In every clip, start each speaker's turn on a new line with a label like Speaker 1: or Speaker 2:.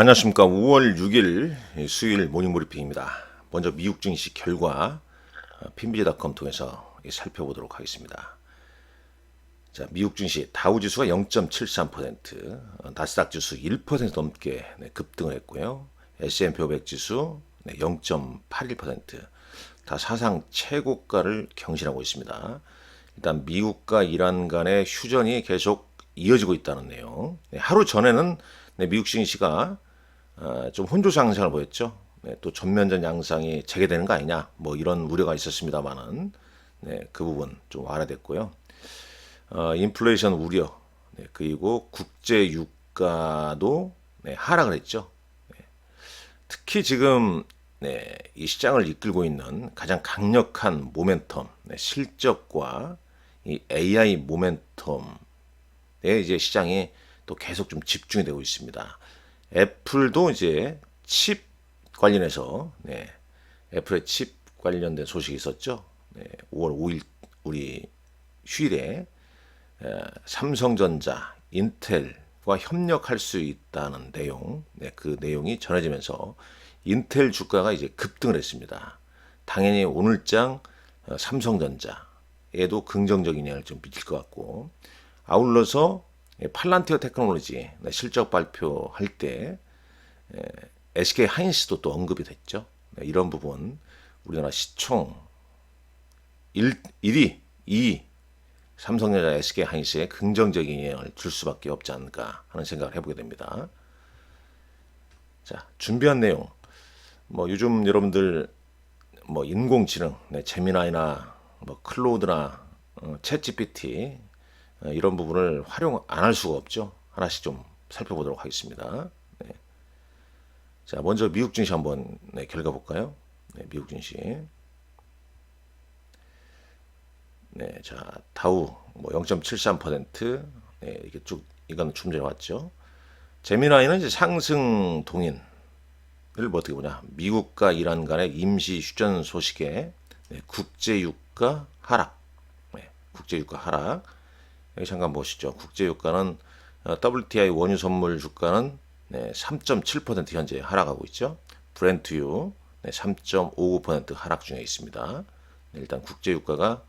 Speaker 1: 안녕하십니까. 5월 6일 수요일 모닝브리핑입니다. 먼저 미국 증시 결과 핀비지닷컴 통해서 살펴보도록 하겠습니다. 자, 미국 증시 다우지수가 0.73%, 나스닥 지수 1% 넘게 급등을 했고요. S&P 500 지수 0.81%, 다 사상 최고가를 경신하고 있습니다. 일단 미국과 이란 간의 휴전이 계속 이어지고 있다는 내용. 하루 전에는 미국 증시가 좀 혼조세 양상을 보였죠. 또 전면전 양상이 재개되는 거 아니냐, 뭐 이런 우려가 있었습니다만은 그 부분 좀 완화됐고요. 인플레이션 우려, 그리고 국제 유가도 하락을 했죠. 특히 지금 이 시장을 이끌고 있는 가장 강력한 모멘텀, 실적과 이 AI 모멘텀에 이제 시장이 또 계속 좀 집중이 되고 있습니다. 애플도 이제 칩 관련해서 애플의 칩 관련된 소식이 있었죠. 5월 5일 우리 휴일에 삼성전자, 인텔과 협력할 수 있다는 내용, 그 내용이 전해지면서 인텔 주가가 이제 급등을 했습니다. 당연히 오늘장 삼성전자에도 긍정적인 영향을 좀 미칠 것 같고, 아울러서 팔란티어 테크놀로지 실적 발표할 때 SK 하이닉스도 또 언급이 됐죠. 이런 부분 우리나라 시총 1위, 2위 삼성전자, SK 하이닉스에 긍정적인 영향을 줄 수밖에 없지 않을까 하는 생각을 해보게 됩니다. 자, 준비한 내용. 뭐 요즘 여러분들 뭐 인공지능, 제미나이나 뭐 클로우드나 챗 GPT 이런 부분을 활용 안 할 수가 없죠. 하나씩 좀 살펴보도록 하겠습니다. 자, 먼저 미국 증시 한번 결과 볼까요? 미국 증시. 자, 다우 뭐 0.73%, 이게 쭉 이건 좀 전에 왔죠. 제미나이는 이제 상승 동인을 뭐 어떻게 보냐? 미국과 이란 간의 임시 휴전 소식에 국제 유가 하락, 국제 유가 하락. 여기 잠깐 보시죠. 국제 유가는 WTI 원유 선물 주가는 3.7% 현재 하락하고 있죠. 브렌트유 3.59% 하락 중에 있습니다. 일단 국제 유가가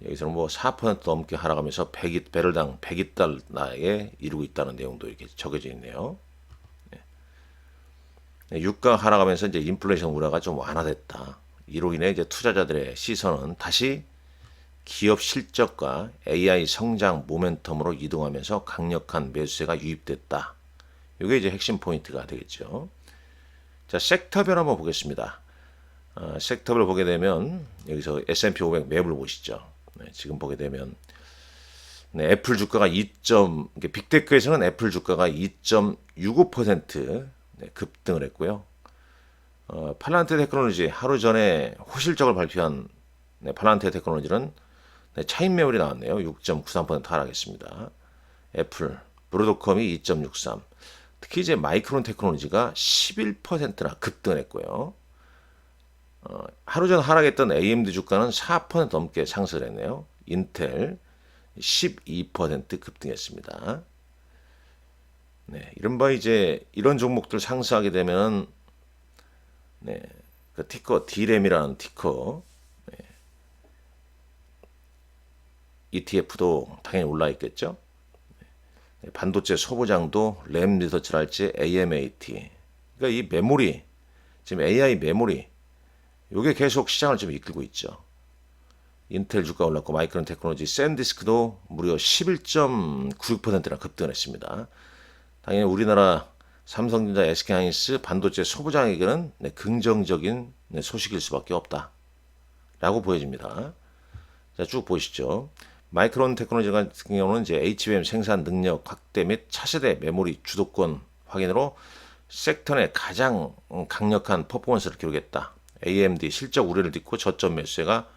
Speaker 1: 여기서는 뭐 4% 넘게 하락하면서 배럴당 102달러에 이르고 있다는 내용도 이렇게 적혀져 있네요. 유가 하락하면서 이제 인플레이션 우려가 좀 완화됐다. 이로 인해 이제 투자자들의 시선은 다시 기업 실적과 AI 성장 모멘텀으로 이동하면서 강력한 매수세가 유입됐다. 이게 이제 핵심 포인트가 되겠죠. 자, 섹터별 한번 보겠습니다. 섹터별 보게 되면 여기서 S&P 500 맵을 보시죠. 지금 보게 되면 애플 주가가 빅테크에서는 애플 주가가 2.65% 급등을 했고요. 팔란티어 테크놀로지 하루 전에 호실적을 발표한 팔란티어 테크놀로지는 차익 매물이 나왔네요. 6.93% 하락했습니다. 애플, 브로드컴이 2.63. 특히 이제 마이크론 테크놀로지가 11%나 급등을 했고요. 하루 전 하락했던 AMD 주가는 4% 넘게 상승을 했네요. 인텔 12% 급등했습니다. 이른바 이제 이런 종목들 상승하게 되면 그 티커 D램이라는 티커 ETF도 당연히 올라 있겠죠. 반도체 소부장도 램 리서치랄지 AMAT. 그러니까 이 메모리, 지금 AI 메모리, 이게 계속 시장을 좀 이끌고 있죠. 인텔 주가 올랐고 마이크론 테크놀로지, 샌디스크도 무려 11.96%나 급등을 했습니다. 당연히 우리나라 삼성전자, SK하이닉스 반도체 소부장에게는 긍정적인 소식일 수밖에 없다라고 보여집니다. 자, 쭉 보시죠. 마이크론 테크놀로지 같은 경우는 이제 HBM 생산 능력 확대 및 차세대 메모리 주도권 확인으로 섹터 내 가장 강력한 퍼포먼스를 기록했다. AMD 실적 우려를 딛고 저점 매수세가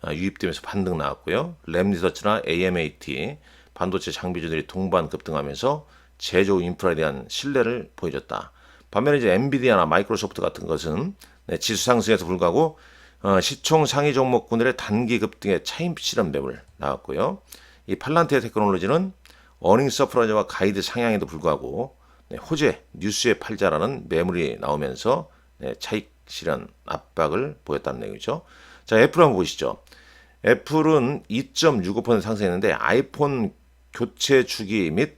Speaker 1: 유입되면서 반등 나왔고요. 램 리서치나 AMAT 반도체 장비주들이 동반 급등하면서 제조 인프라에 대한 신뢰를 보여줬다. 반면에 이제 엔비디아나 마이크로소프트 같은 것은 지수 상승에도 불구하고 시총 상위 종목군들의 단기 급등의 차익 실현 매물 나왔고요. 이 팔란티어 테크놀로지는 어닝 서프라이즈와 가이드 상향에도 불구하고 호재 뉴스의 팔자라는 매물이 나오면서 차익 실현 압박을 보였다는 내용이죠. 자, 애플 한번 보시죠. 애플은 2.65% 상승했는데 아이폰 교체 주기 및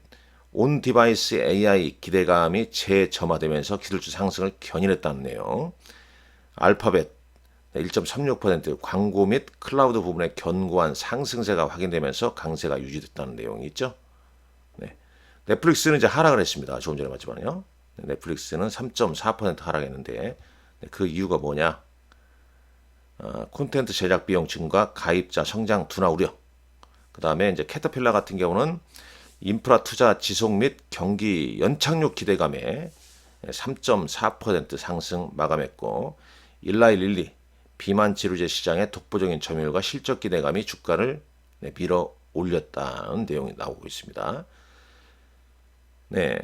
Speaker 1: 온 디바이스 AI 기대감이 재점화되면서 기술주 상승을 견인했다는 내용. 알파벳 1.36% 광고 및 클라우드 부분의 견고한 상승세가 확인되면서 강세가 유지됐다는 내용이 있죠. 네. 넷플릭스는 이제 하락을 했습니다. 조금 전에 봤지만요. 넷플릭스는 3.4% 하락했는데 그 이유가 뭐냐? 콘텐츠 제작 비용 증가, 가입자 성장 둔화 우려. 그 다음에 이제 캐터필러 같은 경우는 인프라 투자 지속 및 경기 연착륙 기대감에 3.4% 상승 마감했고, 일라이 릴리 비만 치료제 시장의 독보적인 점유율과 실적 기대감이 주가를 밀어 올렸다는 내용이 나오고 있습니다. 네,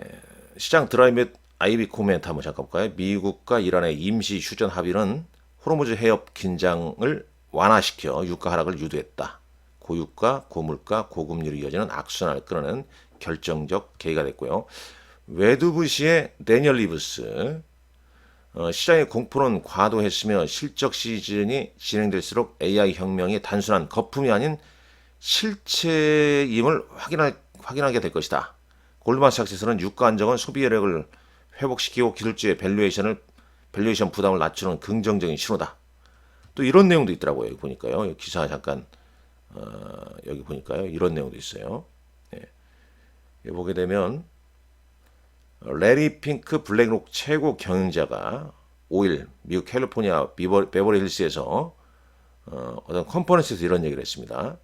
Speaker 1: 시장 드라이 및 IB 코멘트 한번 잠깐 볼까요? 미국과 이란의 임시 휴전 합의는 호르무즈 해협 긴장을 완화시켜 유가 하락을 유도했다. 고유가, 고물가, 고금리로 이어지는 악순환을 끌어내는 결정적 계기가 됐고요. 웨드부시의 데니얼 리브스, 시장의 공포는 과도했으며 실적 시즌이 진행될수록 AI 혁명이 단순한 거품이 아닌 실체임을 확인하게 될 것이다. 골드만삭스에서는 유가 안정은 소비력을 회복시키고 기술주의 밸류에이션 부담을 낮추는 긍정적인 신호다. 또 이런 내용도 있더라고요. 여기 보니까요. 기사 잠깐 여기 보니까요. 이런 내용도 있어요. 네. 여기 보게 되면 레리 핑크 블랙록 최고 경영자가 5일 미국 캘리포니아 베버리 힐스에서 어떤 컨퍼런스에서 이런 얘기를 했습니다.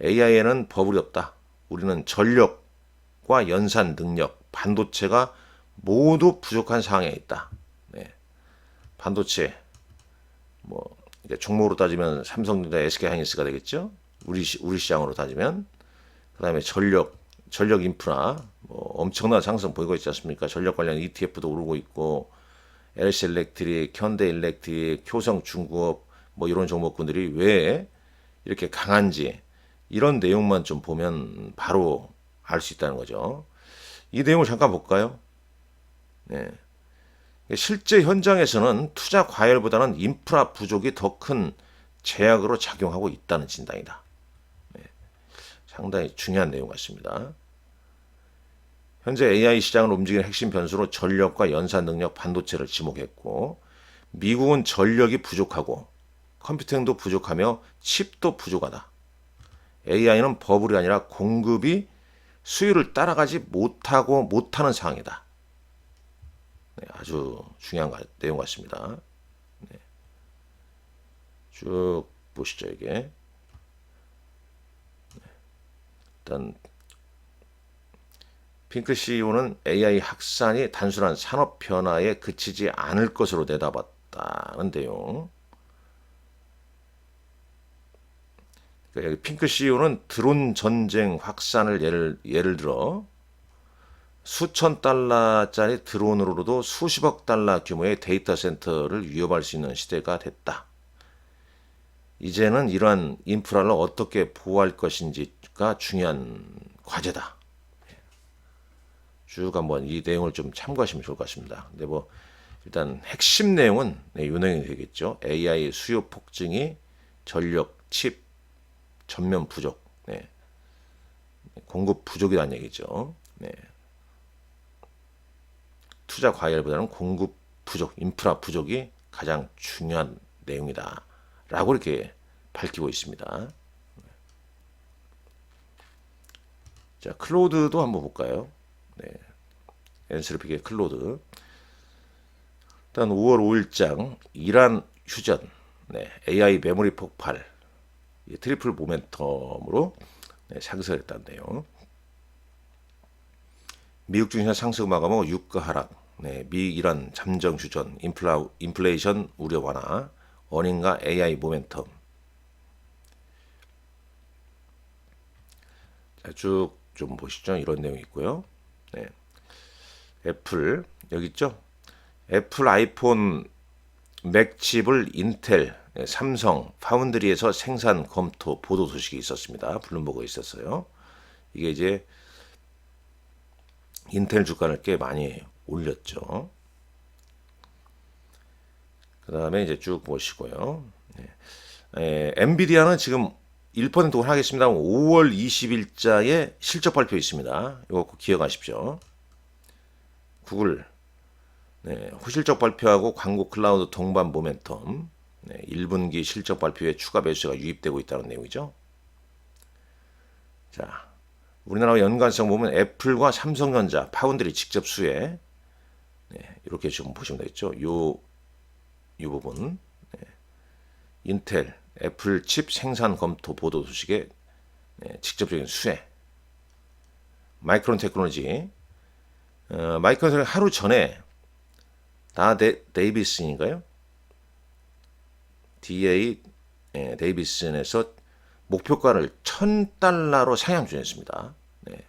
Speaker 1: AI에는 버블이 없다. 우리는 전력과 연산 능력, 반도체가 모두 부족한 상황에 있다. 네. 반도체 뭐 종목으로 따지면 삼성전자, SK하이닉스가 되겠죠. 우리 시장으로 따지면 그다음에 전력 인프라 뭐 엄청난 상승 보이고 있지 않습니까? 전력 관련 ETF도 오르고 있고 LS 일렉트릭, 현대 일렉트릭, 효성 중공업 뭐 이런 종목군들이 왜 이렇게 강한지 이런 내용만 좀 보면 바로 알 수 있다는 거죠. 이 내용을 잠깐 볼까요? 네. 실제 현장에서는 투자 과열보다는 인프라 부족이 더 큰 제약으로 작용하고 있다는 진단이다. 네. 상당히 중요한 내용 같습니다. 현재 AI 시장을 움직이는 핵심 변수로 전력과 연산 능력 반도체를 지목했고, 미국은 전력이 부족하고 컴퓨팅도 부족하며 칩도 부족하다. AI는 버블이 아니라 공급이 수요를 따라가지 못하는 상황이다. 네, 아주 중요한 내용 같습니다. 네. 쭉 보시죠, 이게. 네. 일단 핑크 CEO는 AI 확산이 단순한 산업 변화에 그치지 않을 것으로 내다봤다는 내용. 그러니까 여기 핑크 CEO는 드론 전쟁 확산을 예를 들어 수천 달러짜리 드론으로도 수십억 달러 규모의 데이터 센터를 위협할 수 있는 시대가 됐다. 이제는 이러한 인프라를 어떻게 보호할 것인지가 중요한 과제다. 쭉 한번 이 내용을 좀 참고하시면 좋을 것 같습니다. 근데 뭐 일단 핵심 내용은 이 내용이 되겠죠. AI 수요 폭증이 전력, 칩, 전면 부족, 네. 공급 부족이라는 얘기죠. 네. 투자 과열보다는 공급 부족, 인프라 부족이 가장 중요한 내용이다. 라고 이렇게 밝히고 있습니다. 자, 클로드도 한번 볼까요? 네. 엔스르픽의 클로드. 일단 5월 5일장 이란 휴전, 네. AI 메모리 폭발, 트리플 모멘텀으로 상승했다는 내용. 미국 증시가 상승 마감하고 유가 하락, 네, 미 이란 잠정 휴전, 인플레이션 우려 완화, 어닝과 AI 모멘텀. 자, 쭉 좀 보시죠. 이런 내용이 있고요. 네. 애플 여기 있죠. 애플 아이폰 맥칩을 인텔, 삼성, 파운드리에서 생산 검토 보도 소식이 있었습니다. 블룸버그에 있었어요. 이게 이제 인텔 주가를 꽤 많이 올렸죠. 그 다음에 이제 쭉 보시고요. 엔비디아는 지금 1% 하겠습니다. 5월 20일자에 실적 발표 있습니다. 이거 꼭 기억하십시오. 구글 후실적 발표하고 광고 클라우드 동반 모멘텀 1분기 실적 발표에 추가 매수가 유입되고 있다는 내용이죠. 자, 우리나라 연관성 보면 애플과 삼성전자, 파운드리 직접 수혜 이렇게 지금 보시면 되겠죠. 이 부분 인텔, 애플 칩 생산 검토 보도 소식에 직접적인 수혜. 마이크론 테크놀로지 마이크론 테크놀로지 하루 전에 데이비슨인가요? DA 데이비슨에서 목표가를 $1,000로 상향 조정했습니다.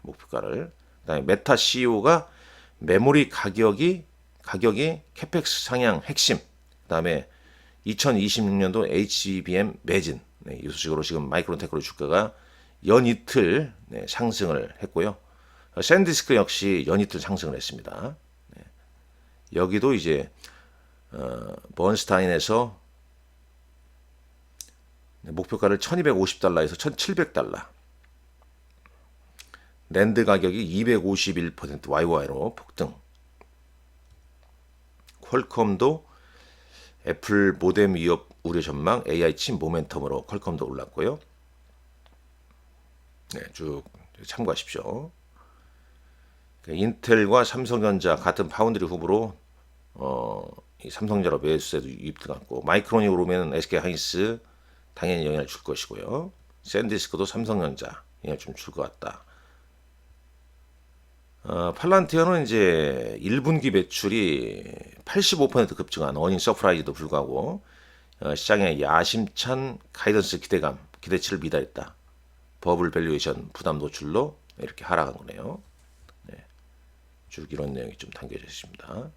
Speaker 1: 목표가를. 그다음에 메타 CEO가 메모리 가격이 캐펙스 상향 핵심. 그다음에 2026년도 HBM 매진. 이 소식으로 지금 마이크론 테크놀로지 주가가 연이틀 상승을 했고요. 샌디스크 역시 연이틀 상승을 했습니다. 여기도 이제 번스타인에서 목표가를 $1,250에서 $1,700. 랜드 가격이 251% YY로 폭등. 퀄컴도 애플 모뎀 위협 우려 전망 AI 칩 모멘텀으로 퀄컴도 올랐고요. 쭉 참고하십시오. 인텔과 삼성전자 같은 파운드리 후보로 이 삼성전자 매수세도 유입돼갖고 마이크론이 오르면 SK하이닉스 당연히 영향을 줄 것이고요. 샌디스크도 삼성전자 영향을 좀 줄 것 같다. 팔란티어는 이제 1분기 매출이 85% 급증한 어닝 서프라이즈도 불구하고 시장의 야심찬 가이던스 기대치를 미달했다. 버블 밸류에이션 부담 노출로 이렇게 하락한 거네요. 쭉 이런 내용이 좀 담겨져 있습니다.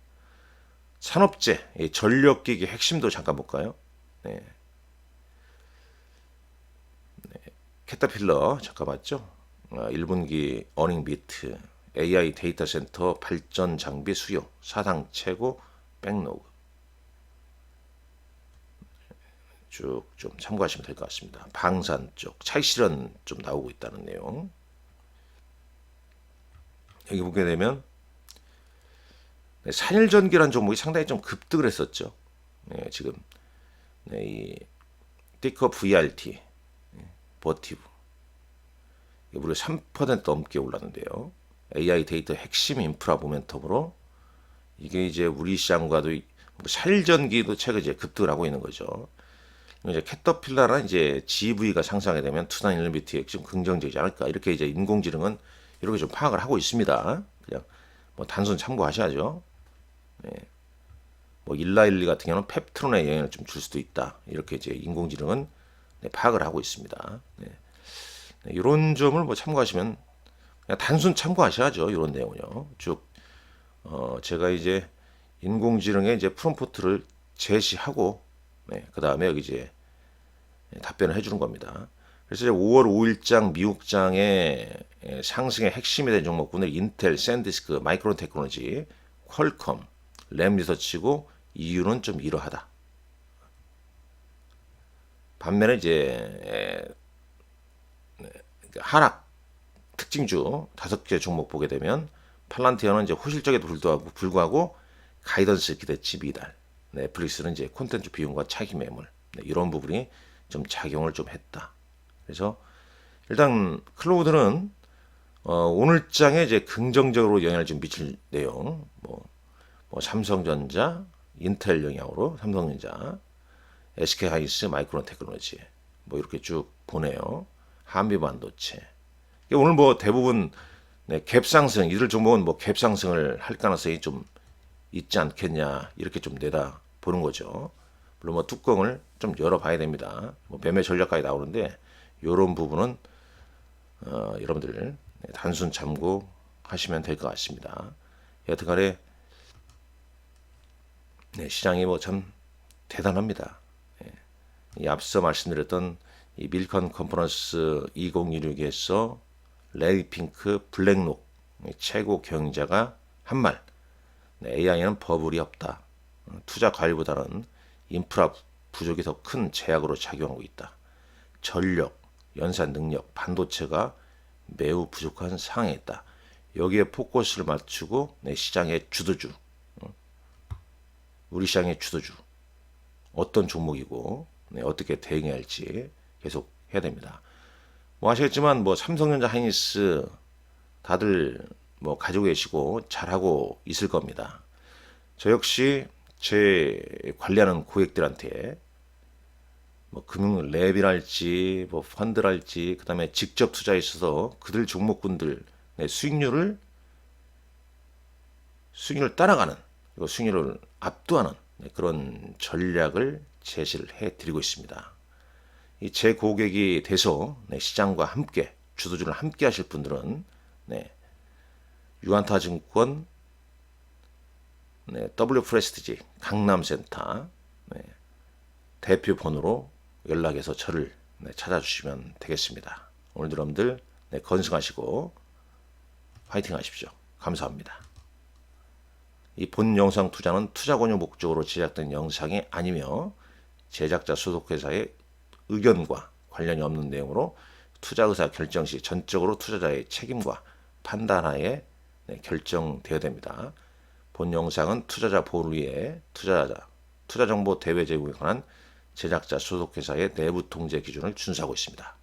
Speaker 1: 산업재, 전력기기 핵심도 잠깐 볼까요? 캐터필러 잠깐 봤죠? 1분기 어닝 비트, AI 데이터 센터 발전 장비 수요, 사상 최고 백로그. 쭉 좀 참고하시면 될 것 같습니다. 방산 쪽 차익 실현 좀 나오고 있다는 내용. 여기 보게 되면 산일전기라는 종목이 상당히 좀 급등을 했었죠. 지금 이 티커 VRT 버티브 무려 3% 넘게 올랐는데요. AI 데이터 핵심 인프라 모멘텀으로 이게 이제 우리 시장과도 산일전기도 최근 이제 급등을 하고 있는 거죠. 이제 캐터필러나 이제 GV가 상승하게 되면 투자 일리미트에 좀 긍정적이지 않을까 이렇게 이제 인공지능은 이렇게 좀 파악을 하고 있습니다. 그냥 뭐 단순 참고하셔야죠. 뭐 일라일리 같은 경우는 펩트론에 영향을 좀 줄 수도 있다. 이렇게 이제 인공지능은 파악을 하고 있습니다. 이런 점을 뭐 참고하시면 그냥 단순 참고하셔야죠. 이런 내용은요. 쭉 제가 이제 인공지능의 이제 프롬프트를 제시하고 그 다음에 여기 이제 답변을 해주는 겁니다. 그래서 이제 5월 5일장 미국장의 상승의 핵심이 된 종목군을 인텔, 샌디스크, 마이크론 테크놀로지, 퀄컴, 램 리서치고 이유는 좀 이러하다. 반면에 이제 하락 특징주 5개 종목 보게 되면 팔란티어는 이제 호실적에도 불구하고 가이던스 기대치 미달. 넷플릭스는 이제 콘텐츠 비용과 차기 매물 이런 부분이 좀 작용을 좀 했다. 그래서 일단 클로우드는 오늘 장에 이제 긍정적으로 영향을 좀 미칠 내용, 뭐 삼성전자, 인텔 영향으로 삼성전자, SK하이닉스, 마이크론 테크놀로지 뭐 이렇게 쭉 보네요. 한미반도체. 오늘 뭐 대부분 갭 상승, 이들 종목은 뭐 갭 상승을 할 가능성이 좀 있지 않겠냐 이렇게 좀 내다 보는 거죠. 물론 뭐 뚜껑을 좀 열어봐야 됩니다. 뭐 매매 전략까지 나오는데 이런 부분은 여러분들 단순 참고하시면 될 것 같습니다. 여튼간에 시장이 뭐 참 대단합니다. 이 앞서 말씀드렸던 이 밀컨 컨퍼런스 2016에서 레이핑크 블랙록 최고 경영자가 한 말, AI는 버블이 없다. 투자 과열보다는 인프라 부족이 더 큰 제약으로 작용하고 있다. 전력, 연산 능력, 반도체가 매우 부족한 상황에 있다. 여기에 포커스를 맞추고 시장의 주도주, 우리 시장의 주도주, 어떤 종목이고 어떻게 대응해야 할지 계속 해야 됩니다. 뭐 아시겠지만 뭐 삼성전자, 하이닉스 다들 뭐 가지고 계시고 잘하고 있을 겁니다. 저 역시 제 관리하는 고객들한테 뭐 금융 랩이랄지 뭐 펀드랄지 그다음에 직접 투자에 있어서 그들 종목군들 수익률을 따라가는 그리고 수익률을 압도하는 그런 전략을 제시를 해드리고 있습니다. 이 제 고객이 돼서 시장과 함께 주도주를 함께 하실 분들은 유안타증권 W 프레스티지 강남센터 대표 번호로 연락해서 저를 찾아주시면 되겠습니다. 오늘도 여러분들 건승하시고 화이팅 하십시오. 감사합니다. 이 본 영상 투자는 투자 권유 목적으로 제작된 영상이 아니며 제작자 소속회사의 의견과 관련이 없는 내용으로 투자 의사 결정 시 전적으로 투자자의 책임과 판단하에 결정되어야 됩니다. 본 영상은 투자자 보호를 위해 투자 정보 대외 제공에 관한 제작자 소속회사의 내부 통제 기준을 준수하고 있습니다.